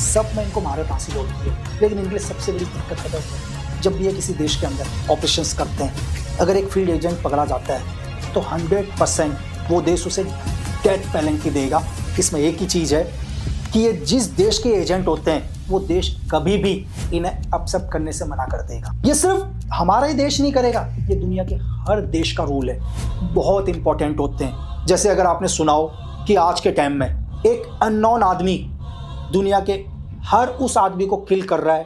सब में इनको महारत हासिल होती है, लेकिन इनके लिए सबसे बड़ी दिक्कत पता है, जब भी ये किसी देश के अंदर ऑपरेशंस करते हैं, अगर एक फील्ड एजेंट पकड़ा जाता है तो 100% वो देश उसे डेथ पेनल्टी देगा। इसमें एक ही चीज़ है कि ये जिस देश के एजेंट होते हैं वो देश कभी भी इन्हें एक्सेप्ट करने से मना कर देगा। ये सिर्फ हमारा ही देश नहीं करेगा, ये दुनिया के हर देश का रूल है, बहुत इंपॉर्टेंट होते हैं। जैसे अगर आपने सुना हो कि आज के टाइम में एक अननोन आदमी दुनिया के हर उस आदमी को किल कर रहा है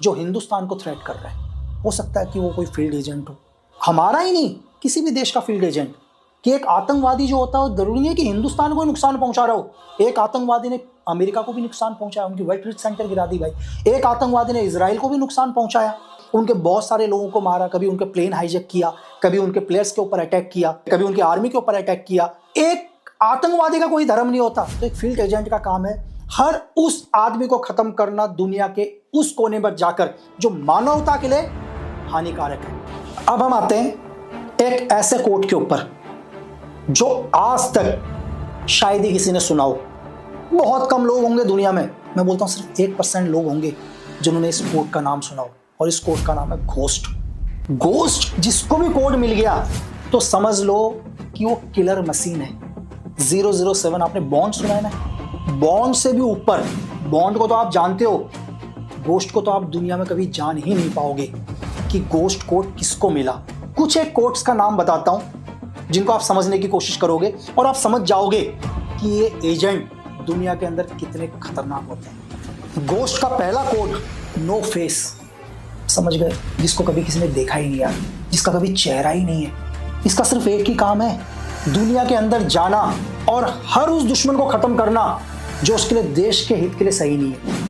जो हिंदुस्तान को थ्रेट कर रहा है। हो सकता है कि वो कोई फील्ड एजेंट हो, हमारा ही नहीं किसी भी देश का फील्ड एजेंट। कि एक आतंकवादी जो होता है जरूरी नहीं है कि हिंदुस्तान को नुकसान पहुंचा रहा हो। एक आतंकवादी ने अमेरिका को भी नुकसान पहुंचाया, उनकी वर्ल्ड ट्रेड सेंटर गिरा दी भाई। एक आतंकवादी ने इजराइल को भी नुकसान पहुंचाया, उनके बहुत सारे लोगों को मारा, कभी उनके प्लेन हाईजैक किया, कभी उनके प्लेयर्स के ऊपर अटैक किया, कभी उनकी आर्मी के ऊपर अटैक किया। एक आतंकवादी का कोई धर्म नहीं होता। तो एक फील्ड एजेंट का काम है हर उस आदमी को खत्म करना दुनिया के उस कोने पर जाकर जो मानवता के लिए हानिकारक है। अब हम आते हैं एक ऐसे कोट के ऊपर जो आज तक शायद ही किसी ने सुना हो। बहुत कम लोग होंगे दुनिया में, मैं बोलता हूँ सिर्फ 1% लोग होंगे जिन्होंने इस कोड का नाम सुना हो, और इस कोड का नाम है घोस्ट। घोस्ट जिसको भी कोड मिल गया तो समझ लो कि वो किलर मशीन है। 007 आपने बॉन्ड सुना है ना, बॉन्ड से भी ऊपर। बॉन्ड को तो आप जानते हो, घोस्ट को तो आप दुनिया में कभी जान ही नहीं पाओगे कि घोस्ट कोड किसको मिला। कुछ एक कोड्स का नाम बताता हूं जिनको आप समझने की कोशिश करोगे और आप समझ जाओगे कि ये एजेंट दुनिया के अंदर कितने खतरनाक होते हैं। घोस्ट का पहला कोड नो फेस, समझ गए, जिसको कभी किसी ने देखा ही नहीं यार, जिसका कभी चेहरा ही नहीं है। इसका सिर्फ एक ही काम है, दुनिया के अंदर जाना और हर उस दुश्मन को खत्म करना जो उसके लिए देश के हित के लिए सही नहीं है।